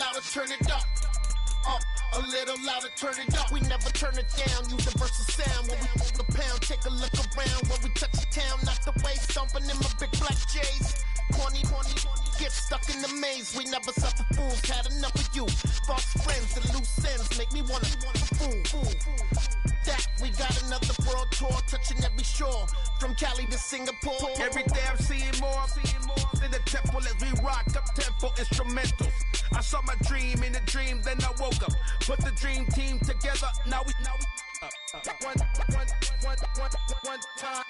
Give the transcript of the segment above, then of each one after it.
louder, turn it up. Up, a little louder, turn it up. We never turn it down, universal sound. When we move the pound, take a look around. When we touch the town, not the way, stomping in my big black J's. Corny, get stuck in the maze. We never suffer fools, had enough of you. False friends and loose ends make me wanna fool. That we got another world tour, touching every shore, from Cali to Singapore. Every day I'm seeing more in the temple as we rock up tempo instrumentals. I saw my dream in a dream, then I woke up. Put the dream team together. Now we one time.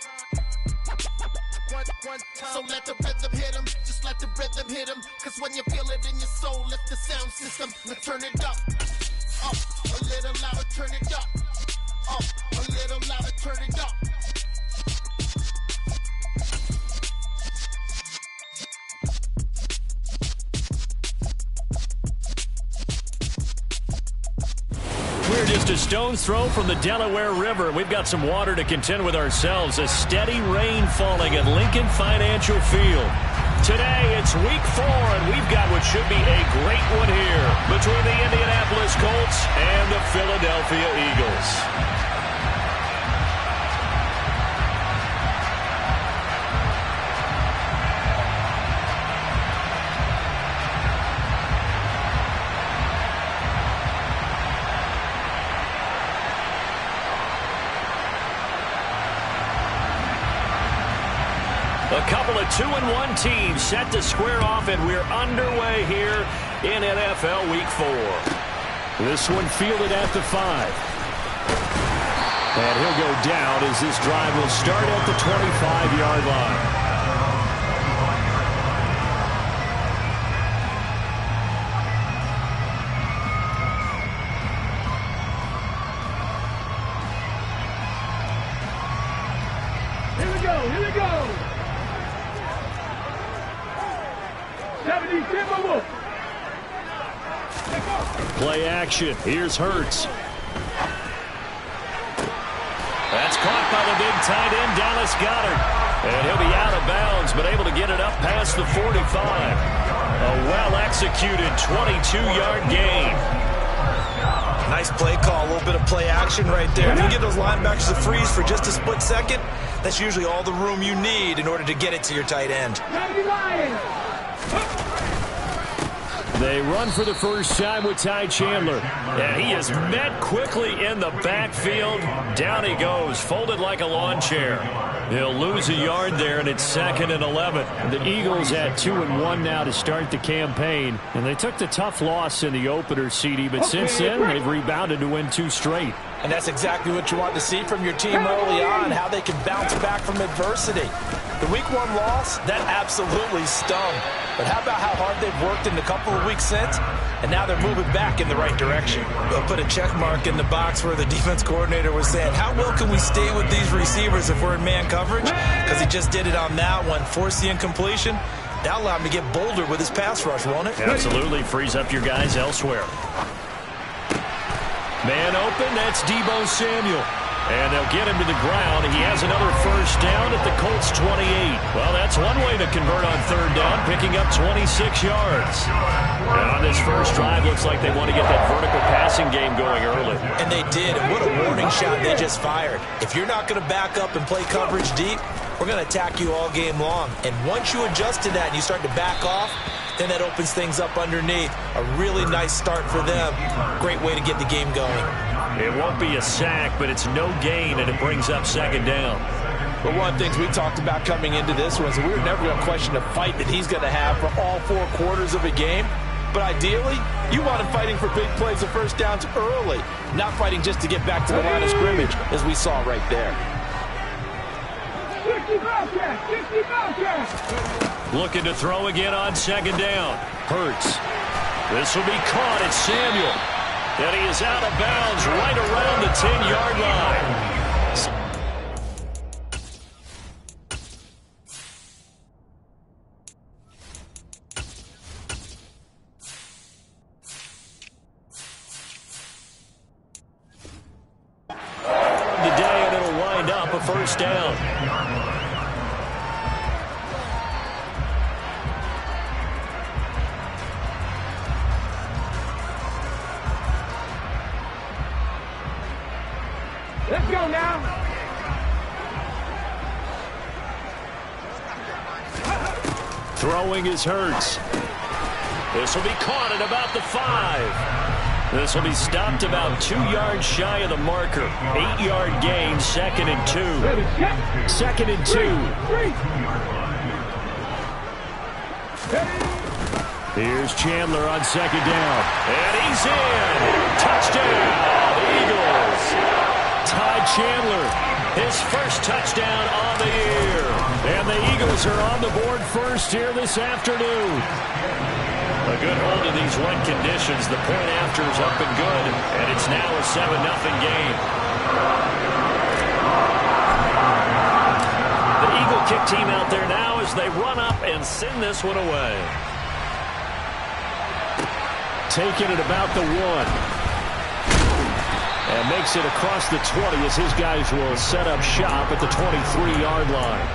So let the rhythm hit 'em, just let the rhythm hit 'em. Cause when you feel it in your soul, lift the sound system. Now turn it up, a little louder, turn it up, a little louder, turn it up. We're just a stone's throw from the Delaware River. We've got some water to contend with ourselves. A steady rain falling at Lincoln Financial Field. Today, it's week 4, and we've got what should be a great one here between the Indianapolis Colts and the Philadelphia Eagles. A couple of 2-1 teams set to square off, and we're underway here in NFL Week 4. This one fielded at the 5. And he'll go down as this drive will start at the 25-yard line. Here we go. Play action. Here's Hurts. That's caught by the big tight end, Dallas Goedert. And he'll be out of bounds, but able to get it up past the 45. A well-executed 22-yard gain. Nice play call, a little bit of play action right there. If you get those linebackers to freeze for just a split second, that's usually all the room you need in order to get it to your tight end. They run for the first time with Ty Chandler. And he is met quickly in the backfield. Down he goes, folded like a lawn chair. He'll lose a yard there, and it's 2nd and 11. The Eagles at 2-1 now to start the campaign. And they took the tough loss in the opener, CD, but since then, they've rebounded to win 2 straight. And that's exactly what you want to see from your team early on, how they can bounce back from adversity. The Week 1 loss, that absolutely stung. But how about how hard they've worked in the couple of weeks since? And now they're moving back in the right direction. They'll put a check mark in the box where the defense coordinator was saying, how well can we stay with these receivers if we're in man coverage? Because he just did it on that one, forced the incompletion. That'll allow him to get bolder with his pass rush, won't it? Absolutely. Frees up your guys elsewhere. Man open, that's Deebo Samuel. And they'll get him to the ground. He has another first down at the Colts 28. Well, that's one way to convert on 3rd down, picking up 26 yards. And on this first drive, looks like they want to get that vertical passing game going early. And they did, and what a warning shot they just fired. If you're not going to back up and play coverage deep, we're going to attack you all game long. And once you adjust to that and you start to back off, then that opens things up underneath. A really nice start for them. Great way to get the game going. It won't be a sack, but it's no gain, and it brings up 2nd down. But one of the things we talked about coming into this was we were never going to question the fight that he's going to have for all 4 quarters of a game. But ideally, you want him fighting for big plays and first downs early, not fighting just to get back to the line of scrimmage, as we saw right there. Looking to throw again on 2nd down. Hurts. This will be caught. It's Samuel. And he is out of bounds right around the 10-yard line. Today, and it'll wind up a first down. Let's go now. Throwing is Hurts. This will be caught at about the 5. This will be stopped about 2 yards shy of the marker. 8-yard gain, 2nd and 2. 2nd and 2. Here's Chandler on 2nd down. And he's in. Touchdown, Eagles. Ty Chandler, his first touchdown on the year. And the Eagles are on the board first here this afternoon. A good hold of these wet conditions. The point after is up and good, and it's now a 7-0 game. The Eagle kick team out there now as they run up and send this one away. Taking it about the 1. And makes it across the 20 as his guys will set up shop at the 23-yard line.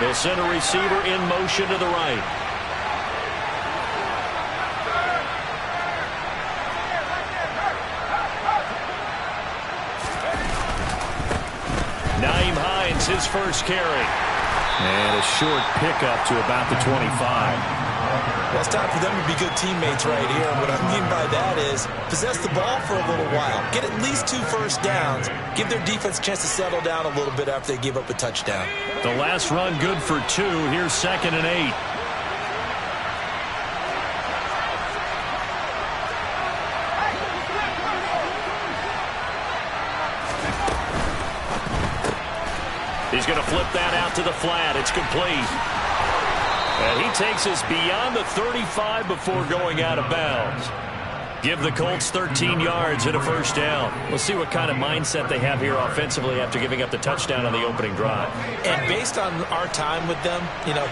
They'll send a receiver in motion to the right. Naeem Hines, his first carry. And a short pickup to about the 25. Well, it's time for them to be good teammates right here. What I mean by that is possess the ball for a little while. Get at least 2 first downs. Give their defense a chance to settle down a little bit after they give up a touchdown. The last run good for 2. Here's 2nd and 8. He's going to flip that out to the flat. It's complete. And he takes us beyond the 35 before going out of bounds. Give the Colts 13 yards and a first down. We'll see what kind of mindset they have here offensively after giving up the touchdown on the opening drive. And based on our time with them,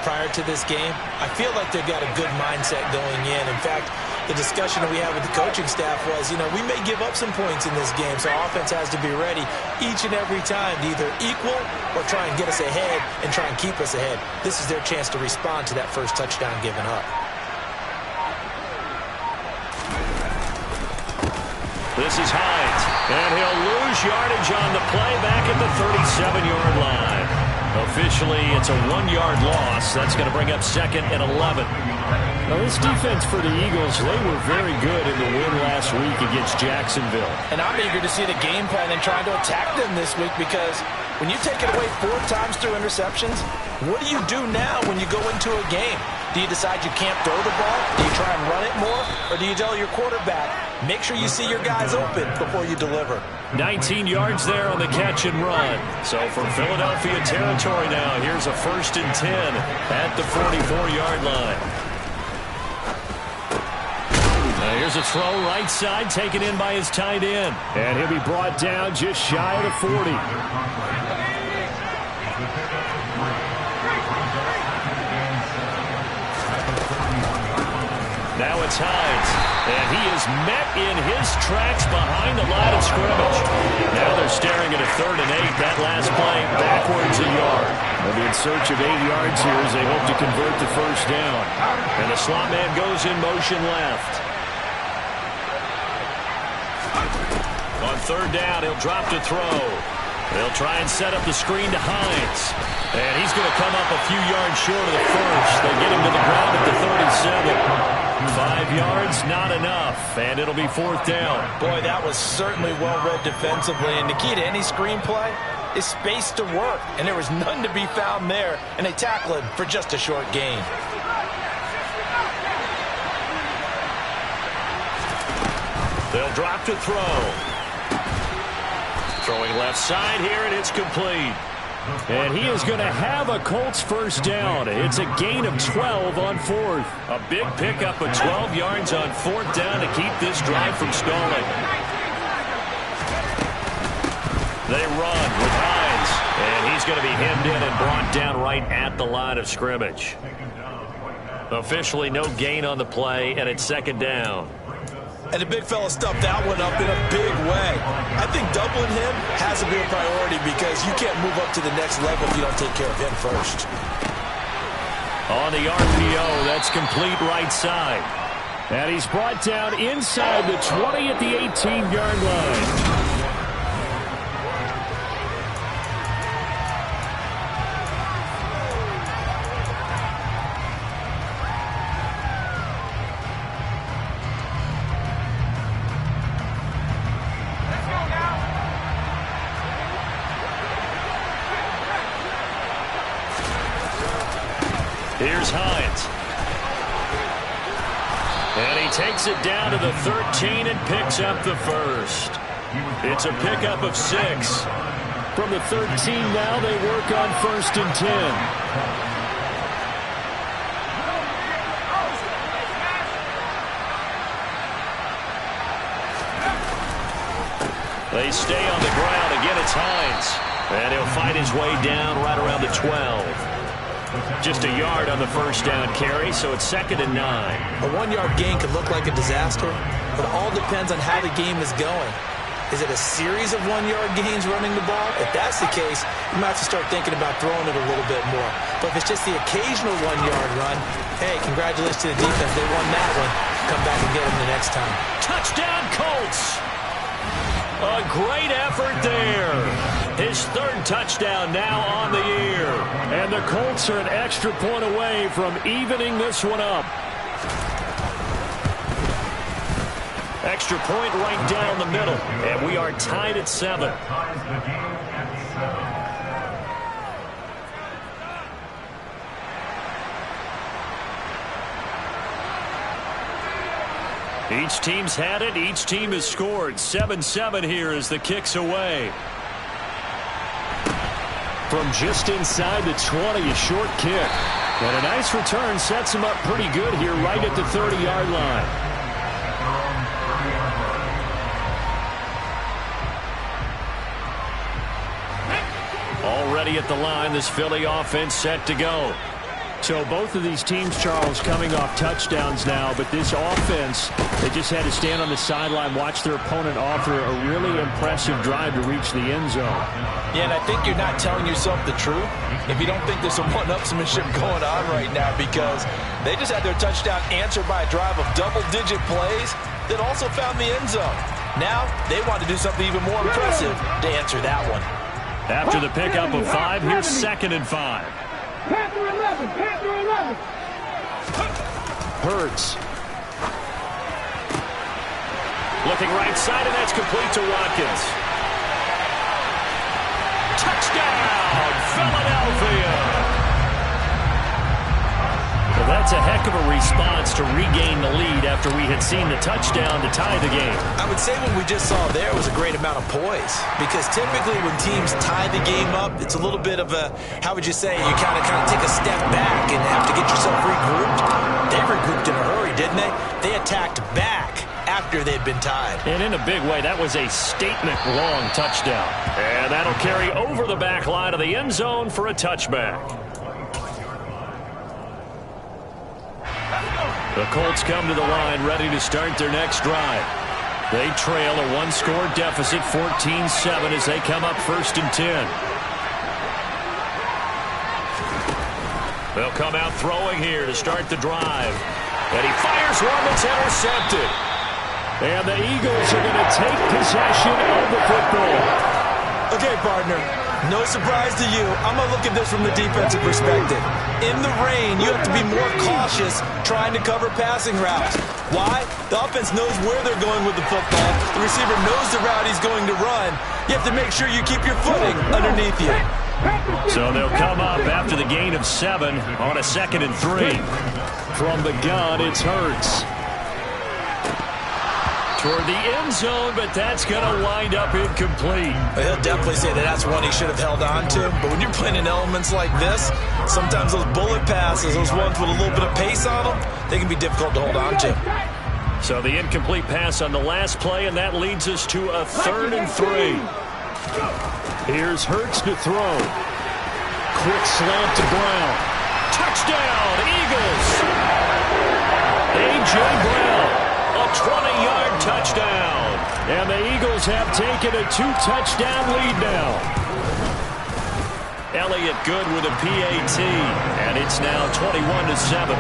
prior to this game, I feel like they've got a good mindset going in. In fact, the discussion that we had with the coaching staff was, we may give up some points in this game, so offense has to be ready each and every time to either equal or try and get us ahead and try and keep us ahead. This is their chance to respond to that first touchdown given up. This is Hines, and he'll lose yardage on the play back at the 37-yard line. Officially, it's a 1-yard loss. That's going to bring up 2nd and 11. Now, this defense for the Eagles, they were very good in the win last week against Jacksonville. And I'm eager to see the game plan and trying to attack them this week because when you take it away 4 times through interceptions, what do you do now when you go into a game? Do you decide you can't throw the ball? Do you try and run it more? Or do you tell your quarterback, make sure you see your guys open before you deliver? 19 yards there on the catch and run. So from Philadelphia territory now, here's a 1st and 10 at the 44-yard line. Now here's a throw right side taken in by his tight end. And he'll be brought down just shy of the 40. Now it's Hines, and he is met in his tracks behind the line of scrimmage. Now they're staring at a 3rd and 8. That last play backwards a yard. They'll be in search of 8 yards here as they hope to convert the first down. And the slot man goes in motion left. On 3rd down, he'll drop to throw. They'll try and set up the screen to Hines. And he's going to come up a few yards short of the first. They get him to the ground at the 37. 5 yards, not enough, and it'll be 4th down. Boy, that was certainly well-read defensively, and the key to any screenplay is space to work, and there was none to be found there, and they tackle him for just a short gain. They'll drop to throw. Throwing left side here, and it's complete. And he is going to have a Colts first down. It's a gain of 12 on 4th. A big pickup of 12 yards on 4th down to keep this drive from stalling. They run with Hines, and he's going to be hemmed in and brought down right at the line of scrimmage. Officially no gain on the play, and it's 2nd down. And the big fella stuffed that one up in a big way. I think doubling him has to be a priority because you can't move up to the next level if you don't take care of him first. On the RPO, that's complete right side. And he's brought down inside the 20 at the 18-yard line. Here's Hines. And he takes it down to the 13 and picks up the first. It's a pickup of 6. From the 13 now, they work on 1st and 10. They stay on the ground. Again, it's Hines. And he'll fight his way down right around the 12. Just a yard on the first down carry, so it's 2nd and 9. A 1-yard gain could look like a disaster, but it all depends on how the game is going. Is it a series of 1-yard gains running the ball? If that's the case, you might have to start thinking about throwing it a little bit more. But if it's just the occasional 1-yard run, hey, congratulations to the defense. They won that one. Come back and get them the next time. Touchdown, Colts! A great effort there. His 3rd touchdown now on the year. And the Colts are an extra point away from evening this one up. Extra point right down the middle. And we are tied at 7. Each team's had it. Each team has scored. 7-7 here as the kick's away. From just inside the 20, a short kick. And a nice return sets him up pretty good here right at the 30-yard line. Already at the line, this Philly offense set to go. So both of these teams, Charles, coming off touchdowns now, but this offense, they just had to stand on the sideline, watch their opponent offer a really impressive drive to reach the end zone. Yeah, and I think you're not telling yourself the truth if you don't think there's some one-upsmanship going on right now, because they just had their touchdown answered by a drive of double-digit plays that also found the end zone. Now they want to do something even more impressive to answer that one. After the pickup of 5, here's 2nd and 5. Panther 11, Panther 11. Hurts. Looking right side, and that's complete to Watkins. Touchdown, Philadelphia. Well, that's a heck of a response to regain the lead after we had seen the touchdown to tie the game. I would say what we just saw there was a great amount of poise, because typically when teams tie the game up, it's a little bit of a, how would you say, you kind of take a step back and have to get yourself regrouped. They regrouped in a hurry, didn't they? They attacked back after they'd been tied. And in a big way, that was a statement-long touchdown. And that'll carry over the back line of the end zone for a touchback. The Colts come to the line ready to start their next drive. They trail a 1-score deficit, 14-7, as they come up 1st and 10. They'll come out throwing here to start the drive. And he fires one that's intercepted. And the Eagles are going to take possession of the football. Okay, partner, no surprise to you. I'm going to look at this from the defensive perspective. In the rain, you have to be more cautious trying to cover passing routes. Why? The offense knows where they're going with the football. The receiver knows the route he's going to run. You have to make sure you keep your footing underneath you. So they'll come up after the gain of 7 on a 2nd and 3. From the gun, it's Hurts. Toward the end zone, but that's going to wind up incomplete. He'll definitely say that that's one he should have held on to. But when you're playing in elements like this, sometimes those bullet passes, those ones with a little bit of pace on them, they can be difficult to hold on to. So the incomplete pass on the last play, and that leads us to a 3rd and 3. Here's Hurts to throw. Quick slant to Brown. Touchdown, Eagles! A.J. Brown. A 20-yard touchdown. And the Eagles have taken a 2-touchdown lead now. Elliott good with a PAT, and it's now 21-7.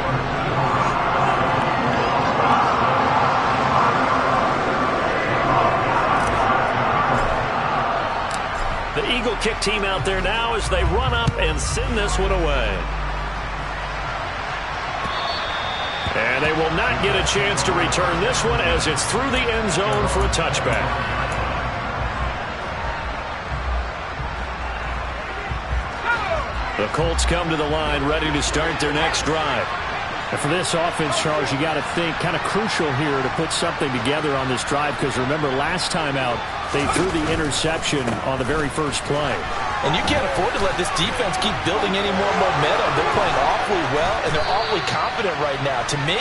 The Eagle kick team out there now as they run up and send this one away. And they will not get a chance to return this one as it's through the end zone for a touchback. The Colts come to the line ready to start their next drive. And for this offense, Charles, you got to think kind of crucial here to put something together on this drive, because remember last time out they threw the interception on the very first play. And you can't afford to let this defense keep building any more momentum. They're playing awfully well, and they're awfully confident right now. To me,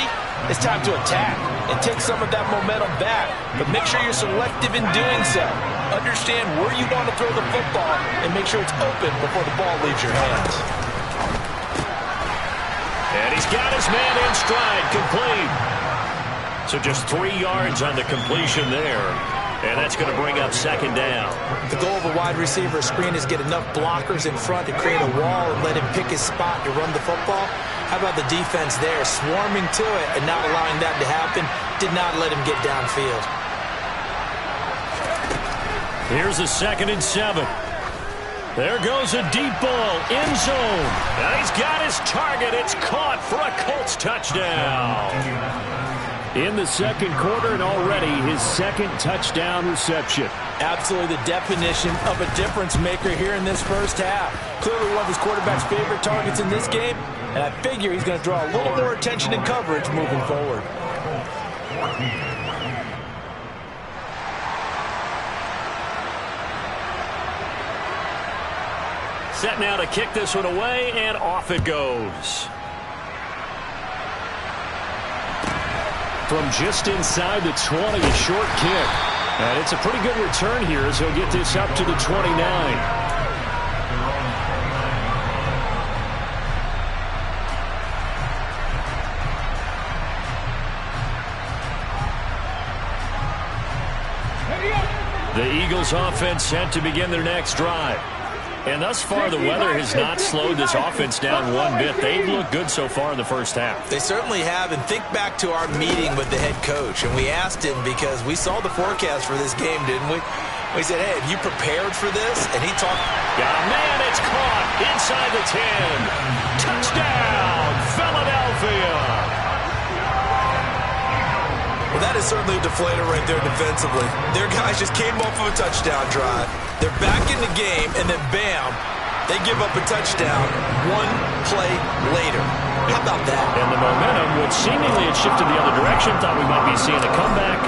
it's time to attack and take some of that momentum back. But make sure you're selective in doing so. Understand where you want to throw the football and make sure it's open before the ball leaves your hands. And he's got his man in stride, complete. So just 3 yards on the completion there. And that's going to bring up second down. The goal of a wide receiver screen is get enough blockers in front to create a wall and let him pick his spot to run the football. How about the defense there, swarming to it and not allowing that to happen? Did not let him get downfield. Here's a 2nd and 7. There goes a deep ball, end zone. And he's got his target. It's caught for a Colts touchdown. In the second quarter, and already his second touchdown reception. Absolutely the definition of a difference maker here in this first half. Clearly one of his quarterback's favorite targets in this game, and I figure he's going to draw a little more attention and coverage moving forward. Set now to kick this one away, and off it goes. From just inside the 20, a short kick. And it's a pretty good return here as he'll get this up to the 29. The Eagles offense set to begin their next drive. And thus far, the weather has not slowed this offense down one bit. They've looked good so far in the first half. They certainly have. And think back to our meeting with the head coach. And we asked him, because we saw the forecast for this game, didn't we? We said, hey, have you prepared for this? And he talked. Got a man, it's caught inside the 10. Touchdown, Philadelphia. Well, that is certainly a deflator right there defensively. Their guys just came off of a touchdown drive. They're back in the game, and then bam, they give up a touchdown one play later. How about that? And the momentum, which seemingly had shifted the other direction, thought we might be seeing a comeback.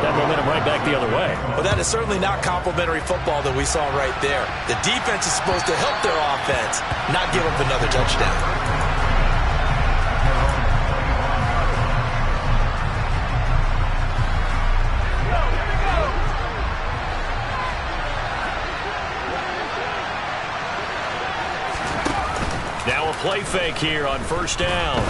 That momentum right back the other way. Well, that is certainly not complimentary football that we saw right there. The defense is supposed to help their offense, not give up another touchdown. Now a play fake here on first down.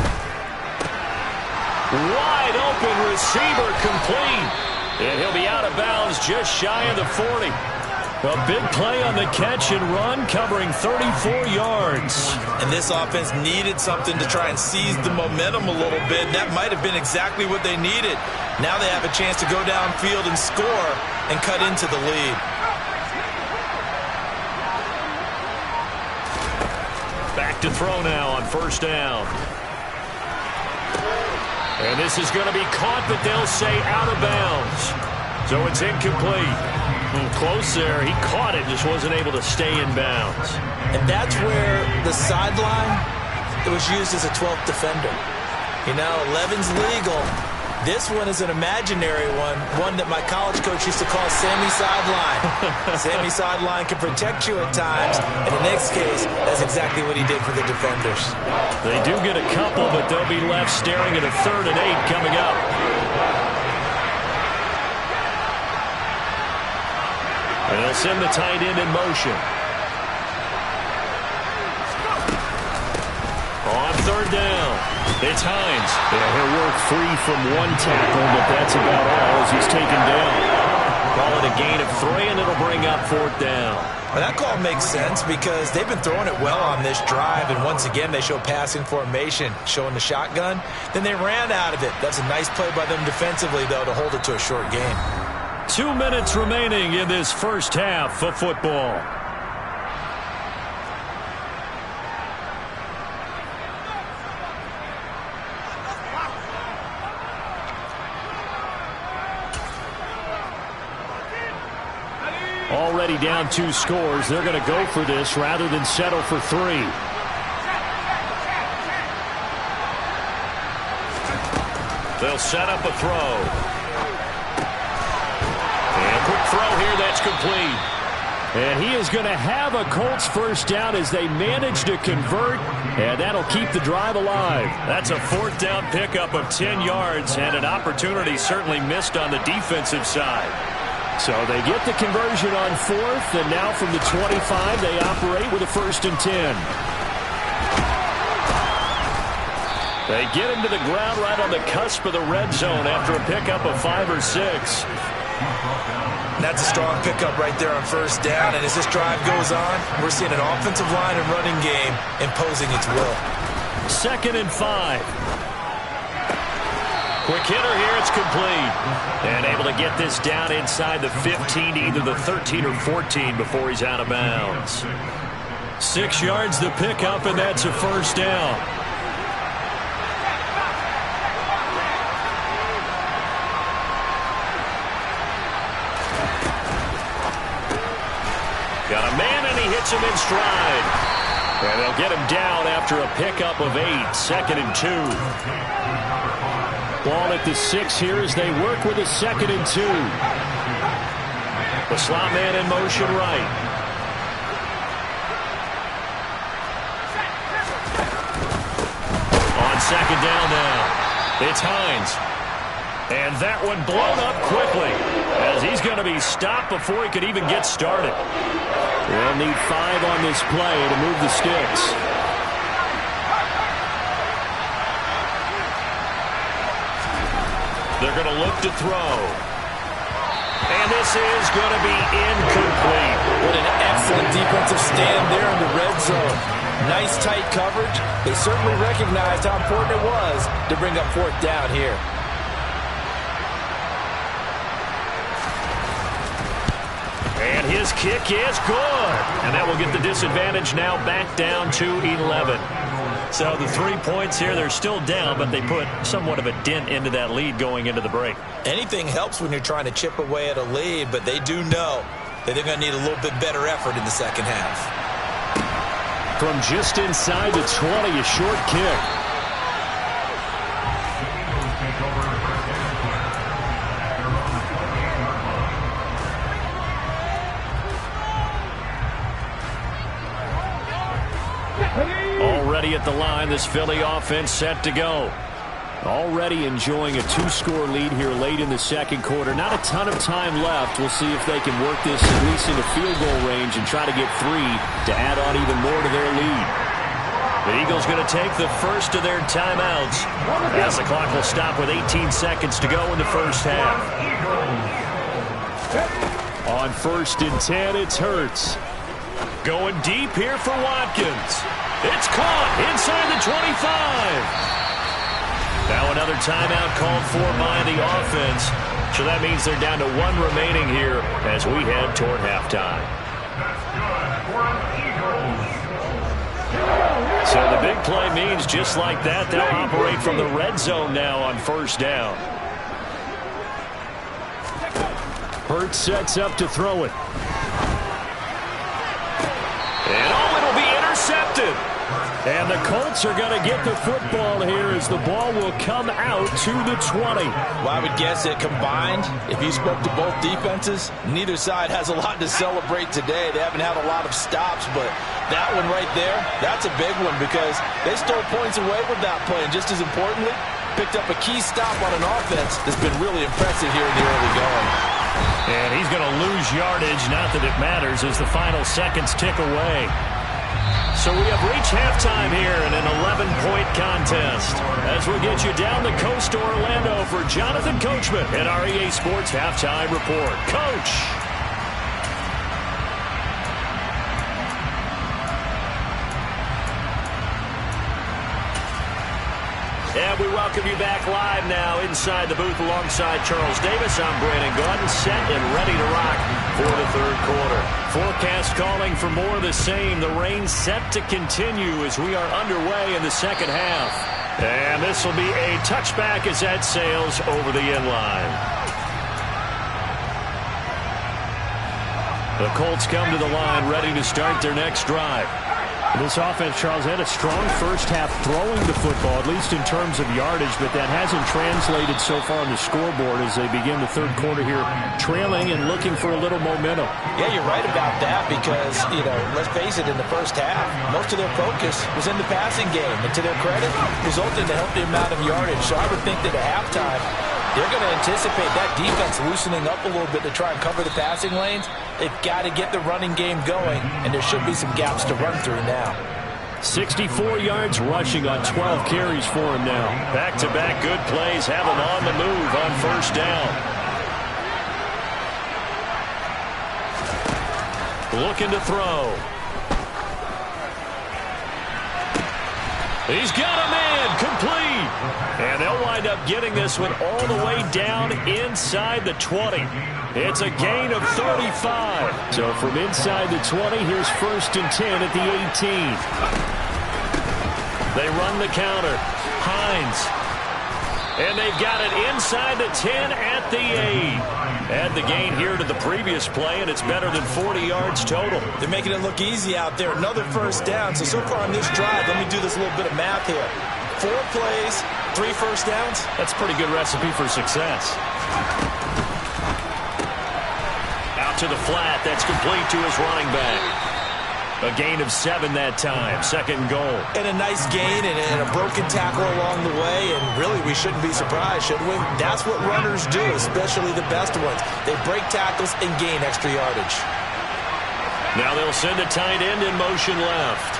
Wide open receiver, complete. And he'll be out of bounds just shy of the 40. A big play on the catch and run, covering 34 yards. And this offense needed something to try and seize the momentum a little bit. And that might have been exactly what they needed. Now they have a chance to go downfield and score and cut into the lead. Back to throw now on first down. And this is going to be caught, but they'll say out of bounds. So it's incomplete. Close there. He caught it, just wasn't able to stay in bounds. And that's where the sideline, it was used as a 12th defender. You know, 11's legal. This one is an imaginary one that my college coach used to call Sammy Sideline. Sammy Sideline can protect you at times. In the next case, that's exactly what he did for the defenders. They do get a couple, but they'll be left staring at a 3rd and 8 coming up. And they'll send the tight end in motion. On 3rd down, it's Hines. Yeah, he'll work free from one tackle, but that's about all as he's taken down. Call it a gain of 3, and it'll bring up 4th down. Well, that call makes sense because they've been throwing it well on this drive, and once again they show passing formation, showing the shotgun. Then they ran out of it. That's a nice play by them defensively, though, to hold it to a short game. 2 minutes remaining in this first half of football. Already down 2 scores. They're going to go for this rather than settle for 3. They'll set up a throw. And a quick throw here. That's complete. And he is going to have a Colts first down as they manage to convert, and that'll keep the drive alive. That's a 4th down pickup of 10 yards, and an opportunity certainly missed on the defensive side. So they get the conversion on 4th, and now from the 25, they operate with a 1st and 10. They get him to the ground right on the cusp of the red zone after a pickup of 5 or 6. That's a strong pickup right there on 1st down, and as this drive goes on, we're seeing an offensive line and running game imposing its will. 2nd and 5. Quick hitter here, it's complete. And able to get this down inside the 15 to either the 13 or 14 before he's out of bounds. 6 yards the pickup, and that's a 1st down. Got a man, and he hits him in stride. And they'll get him down after a pickup of 8, 2nd and 2. Ball at the 6 here as they work with a 2nd and 2. The slot man in motion right. On 2nd down now, it's Hines. And that one blown up quickly as he's going to be stopped before he could even get started. They'll need 5 on this play to move the sticks. They're going to look to throw. And this is going to be incomplete. What an excellent defensive stand there in the red zone. Nice tight coverage. They certainly recognized how important it was to bring up 4th down here. And his kick is good. And that will get the disadvantage now back down to 11. So the 3 points here, they're still down, but they put somewhat of a dent into that lead going into the break. Anything helps when you're trying to chip away at a lead, but they do know that they're going to need a little bit better effort in the second half. From just inside the 20, a short kick. Already at the line, this Philly offense set to go. Already enjoying a 2-score lead here late in the second quarter. Not a ton of time left. We'll see if they can work this at least into field goal range and try to get 3 to add on even more to their lead. The Eagles going to take the first of their timeouts as the clock will stop with 18 seconds to go in the first half. On 1st and 10, it's Hurts. Going deep here for Watkins. It's caught inside the 25. Now another timeout called for by the offense. So that means they're down to 1 remaining here as we head toward halftime. So the big play means just like that, they'll operate from the red zone now on 1st down. Hurts sets up to throw it. And it'll be intercepted. And the Colts are going to get the football here as the ball will come out to the 20. Well, I would guess that combined, if you spoke to both defenses, neither side has a lot to celebrate today. They haven't had a lot of stops, but that one right there, that's a big one because they stole points away with that play. And just as importantly, picked up a key stop on an offense that's been really impressive here in the early going. And he's going to lose yardage, not that it matters, as the final seconds tick away. So we have reached halftime here in an 11-point contest. As we'll get you down the coast to Orlando for Jonathan Coachman and our EA Sports Halftime Report. Coach! And we welcome you back live now inside the booth alongside Charles Davis. I'm Brandon Gaudin, set and ready to rock for the third quarter. Forecast calling for more of the same. The rain set to continue as we are underway in the second half. And this will be a touchback as that sails over the end line. The Colts come to the line ready to start their next drive. This offense, Charles, had a strong first half throwing the football, at least in terms of yardage, but that hasn't translated so far on the scoreboard as they begin the third quarter here, trailing and looking for a little momentum. Yeah, you're right about that because, let's face it, in the first half, most of their focus was in the passing game. And to their credit, resulted in a healthy amount of yardage. So I would think that at halftime, they're going to anticipate that defense loosening up a little bit to try and cover the passing lanes. They've got to get the running game going, and there should be some gaps to run through now. 64 yards rushing on 12 carries for him now. Back-to-back good plays have him on the move on first down. Looking to throw. He's got a man complete. And they'll wind up getting this one all the way down inside the 20. It's a gain of 35. So from inside the 20, here's 1st and 10 at the 18. They run the counter. Hines. And they've got it inside the 10 at the 8. Add the gain here to the previous play, and it's better than 40 yards total. They're making it look easy out there. Another first down. So far on this drive, let me do this little bit of math here. 4 plays, 3 first downs. That's a pretty good recipe for success. Out to the flat. That's complete to his running back. A gain of 7 that time. 2nd and goal. And a nice gain and a broken tackle along the way. And really, we shouldn't be surprised, should we? That's what runners do, especially the best ones. They break tackles and gain extra yardage. Now they'll send a tight end in motion left.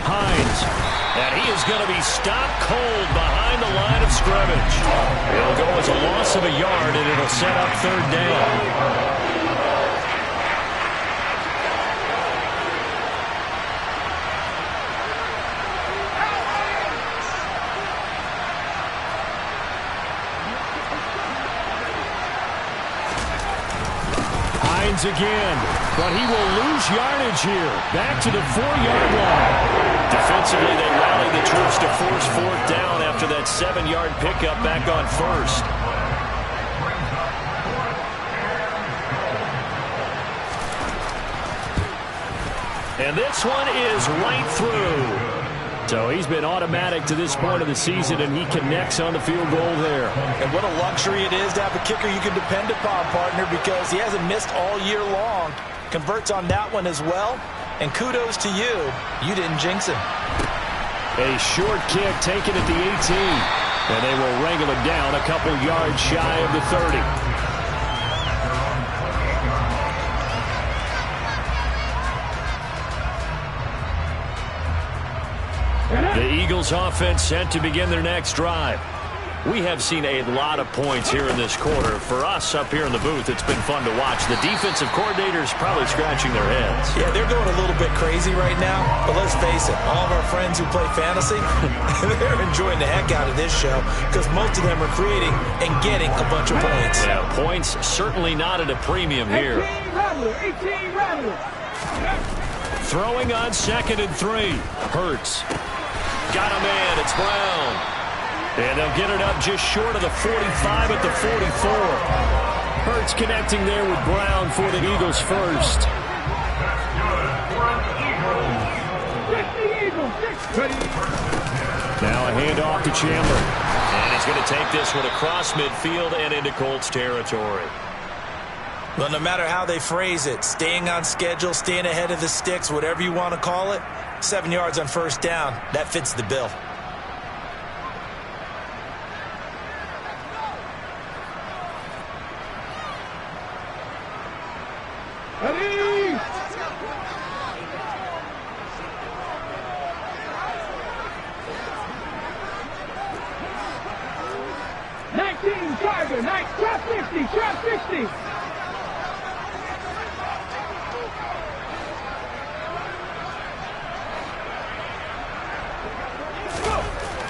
Hines. And he is going to be stopped cold behind the line of scrimmage. It'll go as a loss of a yard, and it'll set up 3rd down. Again, but he will lose yardage here. Back to the 4-yard line. Defensively, they rallied the troops to force 4th down after that 7-yard pickup back on 1st. And this one is right through. So he's been automatic to this point of the season, and he connects on the field goal there. And what a luxury it is to have a kicker you can depend upon, partner, because he hasn't missed all year long. Converts on that one as well. And kudos to you. You didn't jinx him. A short kick taken at the 18. And they will wrangle him down a couple yards shy of the 30. The Eagles offense set to begin their next drive. We have seen a lot of points here in this quarter. For us up here in the booth, it's been fun to watch. The defensive coordinators probably scratching their heads. Yeah, they're going a little bit crazy right now. But let's face it, all of our friends who play fantasy, they're enjoying the heck out of this show because most of them are creating and getting a bunch of points. Yeah, points certainly not at a premium here. 18 Rattler. Throwing on 2nd and 3. Hurts. Got a man. It's Brown. And they'll get it up just short of the 45 at the 44. Hurts connecting there with Brown for the Eagles first. Now a handoff to Chandler. And he's going to take this one across midfield and into Colts territory. Well, no matter how they phrase it, staying on schedule, staying ahead of the sticks, whatever you want to call it, 7 yards on first down, that fits the bill. Ready, 18, Tiger, nice, trap 60, trap 60.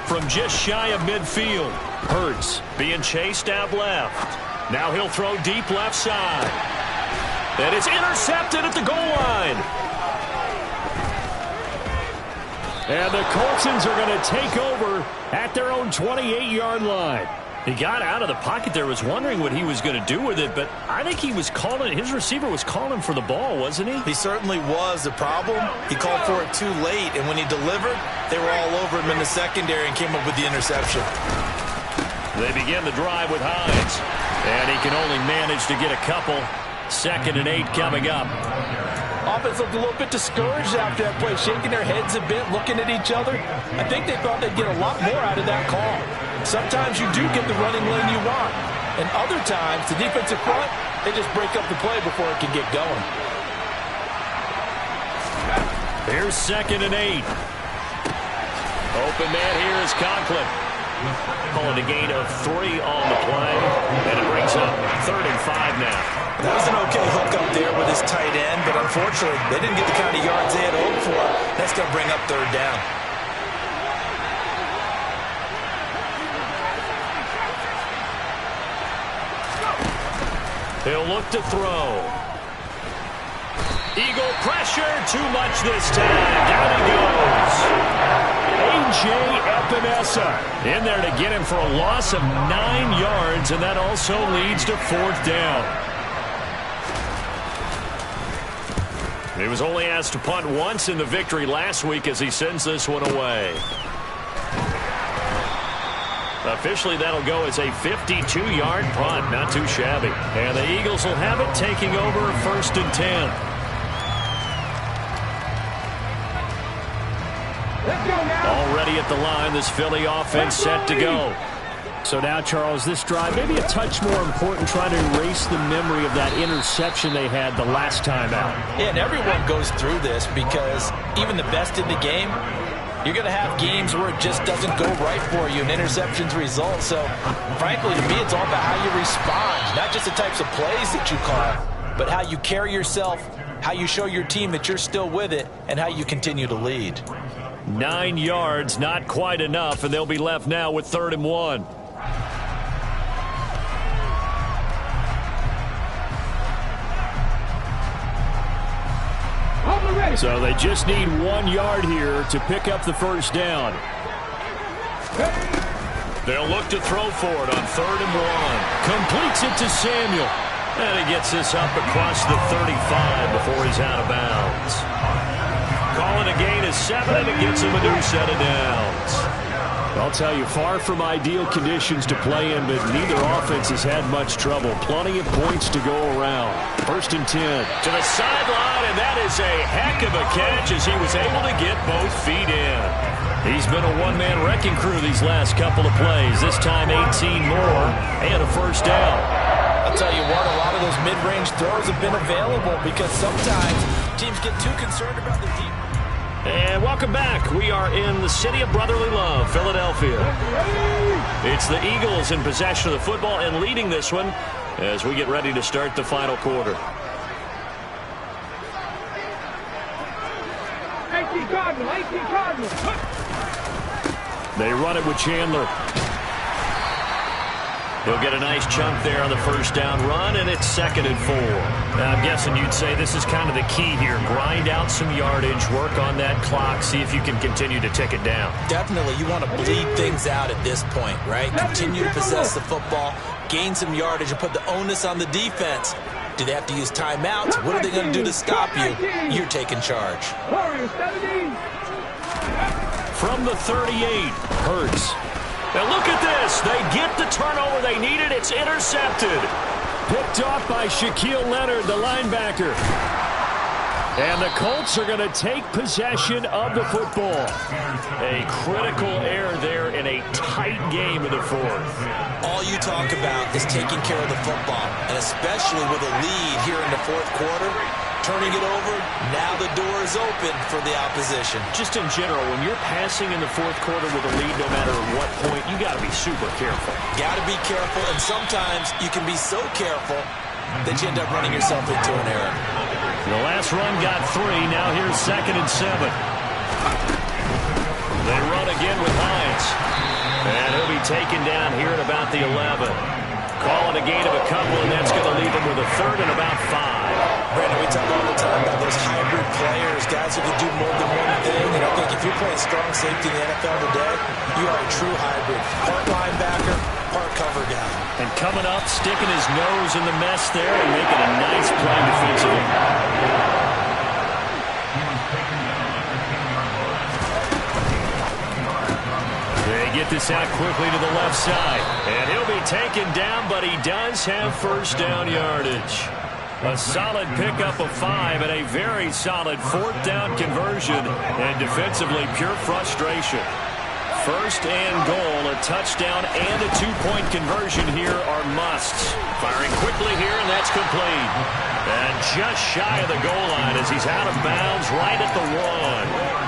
From just shy of midfield, Hurts being chased out left. Now he'll throw deep left side. And it's intercepted at the goal line. And the Coltsons are going to take over at their own 28-yard line. He got out of the pocket there, was wondering what he was going to do with it, but I think he was calling, his receiver was calling for the ball, wasn't he? He certainly was. The problem, he called for it too late, and when he delivered, they were all over him in the secondary and came up with the interception. They begin the drive with Hines, and he can only manage to get a couple. 2nd and 8 coming up. Offense looked a little bit discouraged after that play, shaking their heads a bit, looking at each other. I think they thought they'd get a lot more out of that call. Sometimes you do get the running lane you want, and other times, the defensive front, they just break up the play before it can get going. Here's 2nd and 8. Open man here is Conklin. Calling a gain of 3 on the play, and it brings up 3rd and 5 now. That was an okay hook up there with his tight end, but unfortunately, they didn't get the kind of yards they had hoped for. That's going to bring up 3rd down. He'll look to throw. Eagle pressure, too much this time. Down he goes. A.J. Epinesa in there to get him for a loss of 9 yards, and that also leads to 4th down. He was only asked to punt once in the victory last week as he sends this one away. Officially, that'll go as a 52-yard punt. Not too shabby. And the Eagles will have it, taking over 1st and 10. Already at the line, this Philly offense set to go. So now, Charles, this drive maybe a touch more important, trying to erase the memory of that interception they had the last time out. Yeah, and everyone goes through this because even the best in the game, you're going to have games where it just doesn't go right for you and interceptions result. So, frankly, to me, it's all about how you respond, not just the types of plays that you call, but how you carry yourself, how you show your team that you're still with it, and how you continue to lead. 9 yards, not quite enough, and they'll be left now with 3rd and 1. So they just need 1 yard here to pick up the 1st down. They'll look to throw for it on 3rd and 1. Completes it to Samuel. And he gets this up across the 35 before he's out of bounds. Calling a gain of 7, and it gets him a new set of downs. I'll tell you, far from ideal conditions to play in, but neither offense has had much trouble. Plenty of points to go around. 1st and 10. To the sideline, and that is a heck of a catch as he was able to get both feet in. He's been a one-man wrecking crew these last couple of plays. This time 18 more and a 1st down. I'll tell you what, a lot of those mid-range throws have been available because sometimes teams get too concerned about the deep. And welcome back. We are in the city of brotherly love, Philadelphia. It's the Eagles in possession of the football and leading this one as we get ready to start the final quarter. 18 Cardinals, 18 Cardinals. They run it with Chandler. He'll get a nice chunk there on the 1st down run, and it's 2nd and 4. Now, I'm guessing you'd say this is kind of the key here. Grind out some yardage, work on that clock, see if you can continue to tick it down. Definitely, you want to bleed things out at this point, right? Continue to possess the football, gain some yardage, and put the onus on the defense. Do they have to use timeouts? What are they going to do to stop you? You're taking charge. From the 38, Hurts. Now look at this. They get the turnover they needed. It's intercepted. Picked off by Shaquille Leonard, the linebacker. And the Colts are going to take possession of the football. A critical error there in a tight game in the 4th. All you talk about is taking care of the football, and especially with a lead here in the 4th quarter, turning it over. Now the door is open for the opposition. Just in general, when you're passing in the fourth quarter with a lead, no matter at what point, you got to be super careful. Got to be careful, and sometimes you can be so careful that you end up running yourself into an error. The last run got 3. Now here's 2nd and 7. They run again with Hines. And he'll be taken down here at about the 11. Call it a gain of a couple, and that's going to leave him with a 3rd and about 5. Brandon, we talk all the time about those hybrid players, guys who can do more than one thing. And I think if you're playing strong safety in the NFL today, you are a true hybrid. Part linebacker, part cover guy. And coming up, sticking his nose in the mess there and making a nice play defensively. They get this out quickly to the left side. And he'll be taken down, but he does have first down yardage. A solid pickup of 5 and a very solid 4th down conversion. And defensively, pure frustration. 1st and goal, a touchdown and a 2-point conversion here are musts. Firing quickly here, and that's complete. And just shy of the goal line as he's out of bounds right at the 1.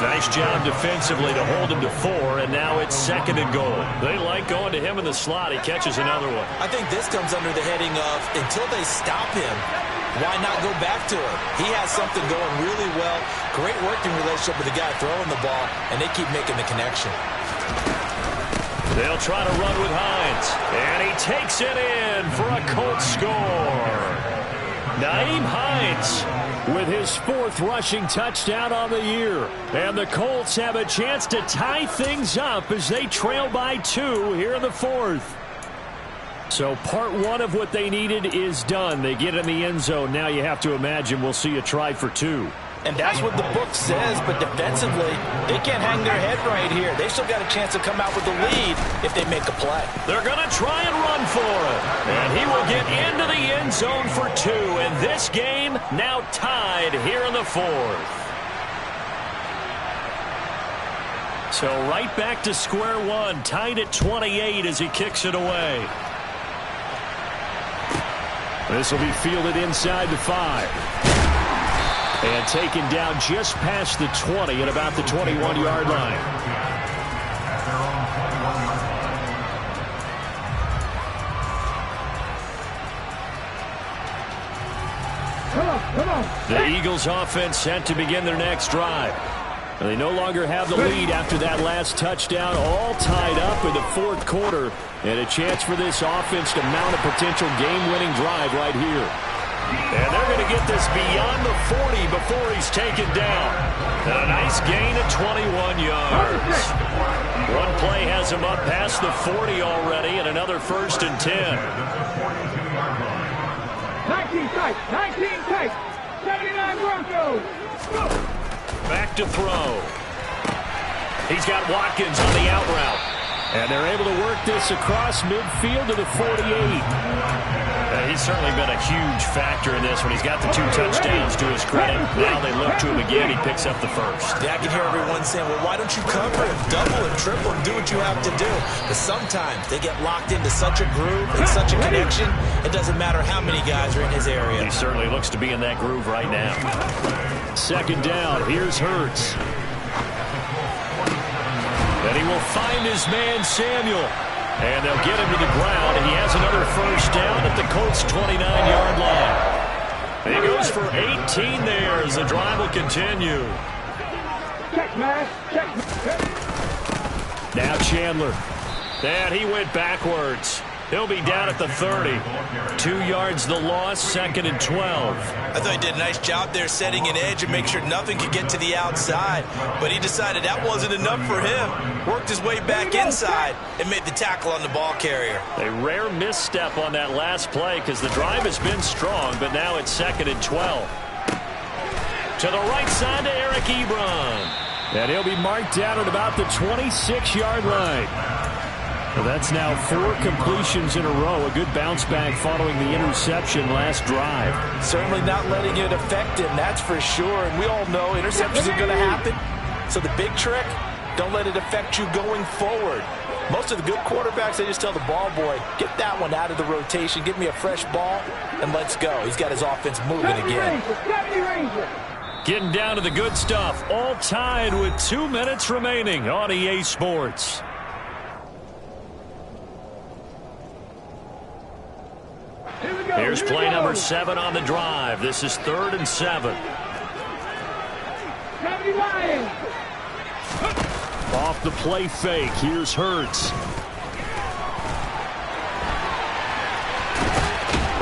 Nice job defensively to hold him to 4, and now it's 2nd and goal. They like going to him in the slot. He catches another one. I think this comes under the heading of until they stop him, why not go back to him? He has something going really well. Great working relationship with the guy throwing the ball, and they keep making the connection. They'll try to run with Hines, and he takes it in for a Colts score. Nyheim Hines with his 4th rushing touchdown on the year. And the Colts have a chance to tie things up as they trail by 2 here in the 4th. So part 1 of what they needed is done. They get in the end zone. Now you have to imagine we'll see a try for 2. And that's what the book says, but defensively, they can't hang their head right here. They still got a chance to come out with the lead if they make a play. They're going to try and run for it. And he will get into the end zone for 2. And this game now tied here in the 4th. So right back to square one, tied at 28 as he kicks it away. This will be fielded inside the 5. And taken down just past the 20 at about the 21-yard line. Come on. The Eagles offense set to begin their next drive. They no longer have the lead after that last touchdown, all tied up in the 4th quarter. And a chance for this offense to mount a potential game-winning drive right here. And they're going to get this beyond the 40 before he's taken down. And a nice gain of 21 yards. One play has him up past the 40 already, and another 1st and 10. 19 tight. 79 Broncos. Back to throw. He's got Watkins on the out route. And they're able to work this across midfield to the 48. He's certainly been a huge factor in this when he's got the 2 touchdowns to his credit. Now they look to him again. He picks up the 1st. Yeah, I can hear everyone saying, well, why don't you cover him, double him, triple him, do what you have to do. But sometimes they get locked into such a groove and such a connection, it doesn't matter how many guys are in his area. He certainly looks to be in that groove right now. 2nd down. Here's Hurts. And he will find his man, Samuel. And they'll get him to the ground, and he has another 1st down at the Colts' 29-yard line. He goes for 18 there as the drive will continue. Check, man. Check. Now Chandler. And he went backwards. He'll be down at the 30. 2 yards the loss, 2nd and 12. I thought he did a nice job there setting an edge and make sure nothing could get to the outside. But he decided that wasn't enough for him. Worked his way back inside and made the tackle on the ball carrier. A rare misstep on that last play because the drive has been strong, but now it's 2nd and 12. To the right side to Eric Ebron. And he'll be marked down at about the 26-yard line. Well, that's now 4 completions in a row. A good bounce back following the interception last drive. Certainly not letting it affect him, that's for sure. And we all know interceptions are going to happen. So the big trick, don't let it affect you going forward. Most of the good quarterbacks, they just tell the ball boy, get that one out of the rotation, give me a fresh ball, and let's go. He's got his offense moving again. Getting down to the good stuff, all tied with 2 minutes remaining on EA Sports. Here's play number 7 on the drive. This is 3rd and 7. Off the play fake, here's Hurts.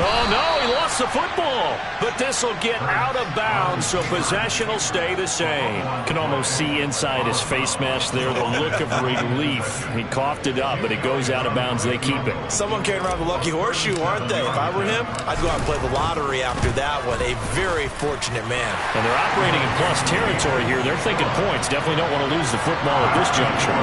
Oh, no, he lost the football. But this will get out of bounds, so possession will stay the same. Can almost see inside his face mask there the look of relief. He coughed it up, but it goes out of bounds. They keep it. Someone carrying around the lucky horseshoe, aren't they? If I were him, I'd go out and play the lottery after that one. A very fortunate man. And they're operating in plus territory here. They're thinking points. Definitely don't want to lose the football at this juncture.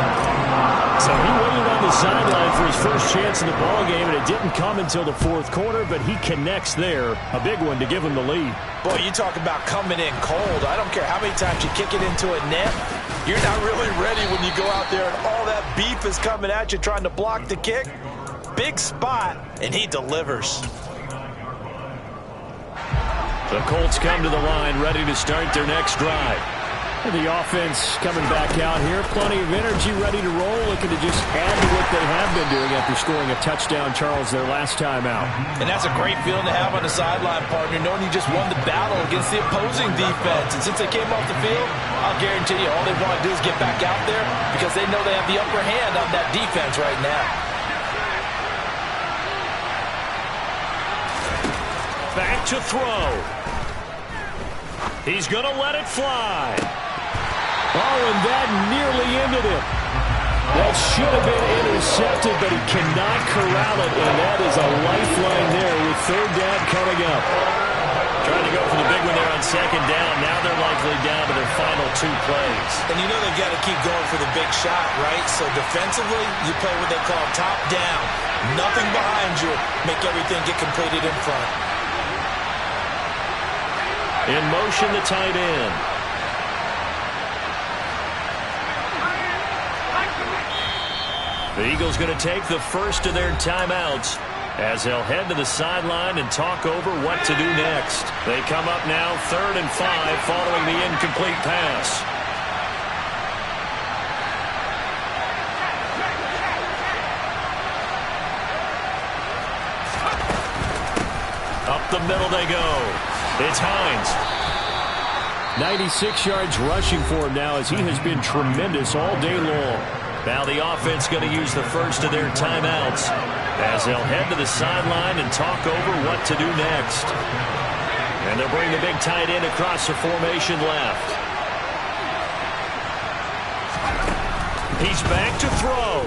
So he waited on the sideline for his first chance in the ballgame, and it didn't come until the 4th quarter, but he connects there. A big one to give him the lead. Boy, you talk about coming in cold. I don't care how many times you kick it into a net. You're not really ready when you go out there and all that beef is coming at you trying to block the kick. Big spot, and he delivers. The Colts come to the line, ready to start their next drive. The offense coming back out here. Plenty of energy, ready to roll. Looking to just add to what they have been doing after scoring a touchdown, Charles, their last time out. And that's a great feeling to have on the sideline, partner, knowing you just won the battle against the opposing defense. And since they came off the field, I'll guarantee you all they want to do is get back out there because they know they have the upper hand on that defense right now. Back to throw. He's going to let it fly. Oh, and that nearly ended it. That should have been intercepted, but he cannot corral it, and that is a lifeline there with 3rd down coming up. Trying to go for the big one there on 2nd down. Now they're likely down to their final 2 plays. And you know they've got to keep going for the big shot, right? So defensively, you play what they call top down. Nothing behind you. Make everything get completed in front. In motion, the tight end. The Eagles going to take the first of their timeouts as they'll head to the sideline and talk over what to do next. They come up now 3rd and 5 following the incomplete pass. Up the middle they go. It's Hines. 96 yards rushing for him now as he has been tremendous all day long. Now the offense going to use the first of their timeouts as they'll head to the sideline and talk over what to do next. And they'll bring the big tight end across the formation left. He's back to throw.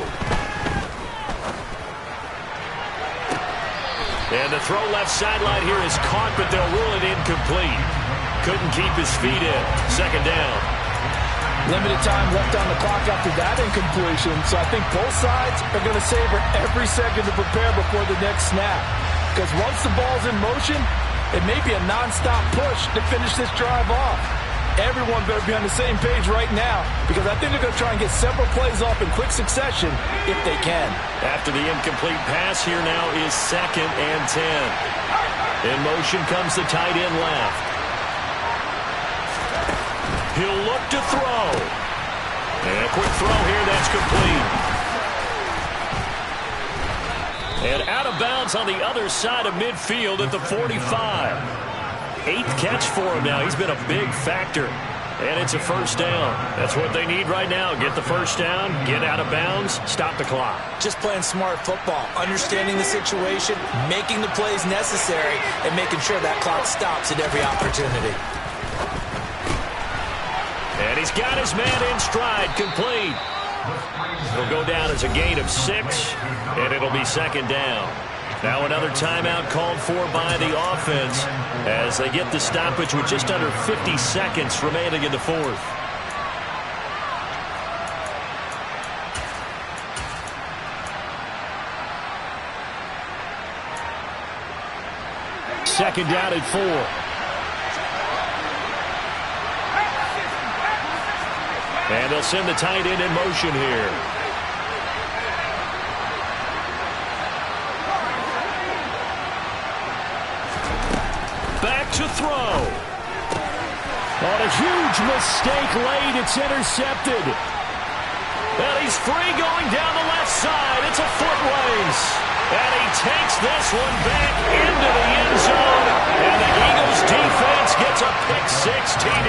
And the throw left sideline here is caught, but they'll rule it incomplete. Couldn't keep his feet in. 2nd down. Limited time left on the clock after that incompletion, so I think both sides are going to savor every second to prepare before the next snap. Because once the ball's in motion, it may be a nonstop push to finish this drive off. Everyone better be on the same page right now because I think they're going to try and get several plays off in quick succession if they can. After the incomplete pass, here now is 2nd and 10. In motion comes the tight end left. He'll look to throw. And a quick throw here, that's complete. And out of bounds on the other side of midfield at the 45. 8th catch for him now. He's been a big factor. And it's a 1st down. That's what they need right now. Get the 1st down, get out of bounds, stop the clock. Just playing smart football, understanding the situation, making the plays necessary, and making sure that clock stops at every opportunity. And he's got his man in stride, complete. He'll go down as a gain of 6, and it'll be 2nd down. Now another timeout called for by the offense as they get the stoppage with just under 50 seconds remaining in the 4th. Second down at 4. And they'll send the tight end in motion here. to throw. On a huge mistake late, it's intercepted. And he's free going down the left side. It's a foot race. And he takes this one back into the end zone. And the Eagles defense gets a pick-six TD.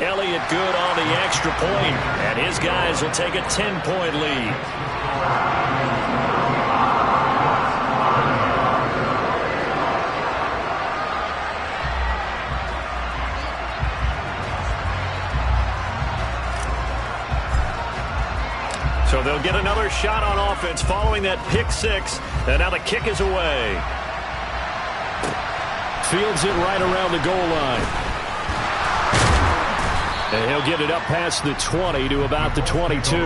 Elliott good on the extra point, and his guys will take a 10-point lead. So they'll get another shot on offense following that pick-six, and now the kick is away. Fields it right around the goal line. And he'll get it up past the 20 to about the 22.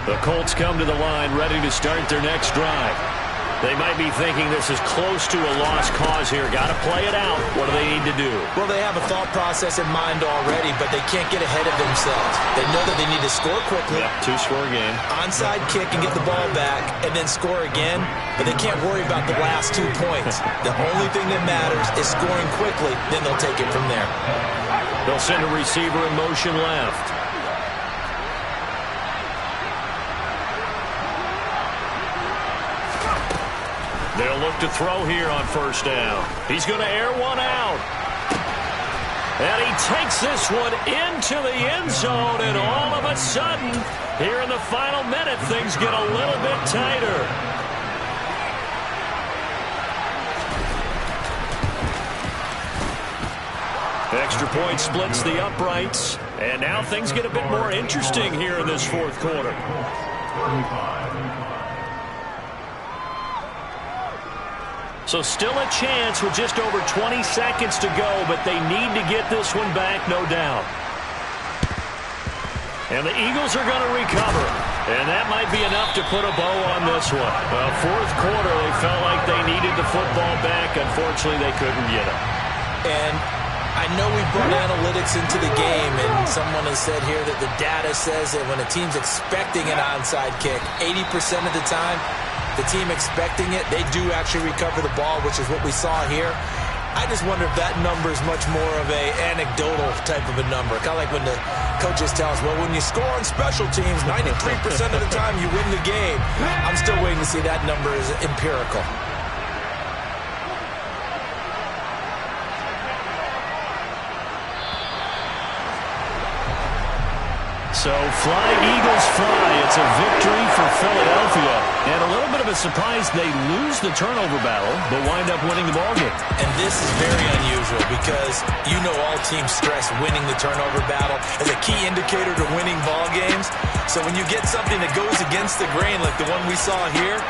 The Colts come to the line ready to start their next drive. They might be thinking this is close to a lost cause here. Got to play it out. What do they need to do? Well, they have a thought process in mind already, but they can't get ahead of themselves. They know that they need to score quickly. Yep, two-score game. Onside kick and get the ball back and then score again, but they can't worry about the last 2 points. The only thing that matters is scoring quickly, then they'll take it from there. They'll send a receiver in motion left. They'll look to throw here on first down. He's going to air one out. And he takes this one into the end zone, and all of a sudden, here in the final minute, things get a little bit tighter. Extra point splits the uprights, and now things get a bit more interesting here in this fourth quarter. So still a chance with just over 20 seconds to go, but they need to get this one back, no doubt. And the Eagles are going to recover. And that might be enough to put a bow on this one. Well, fourth quarter, they felt like they needed the football back. Unfortunately, they couldn't get it. And I know we brought analytics into the game, and someone has said here that the data says that when a team's expecting an onside kick, 80% of the time, the team expecting it, they do actually recover the ball, which is what we saw here. I just wonder if that number is much more of a anecdotal type of a number. Kind of like when the coaches tell us, well, when you score on special teams, 93% of the time you win the game. I'm still waiting to see that number is empirical. So fly, Eagles, fly. It's a victory for Philadelphia. And a little bit of a surprise, they lose the turnover battle, but wind up winning the ballgame. And this is very unusual because you know all teams stress winning the turnover battle as a key indicator to winning ball games. So when you get something that goes against the grain like the one we saw here,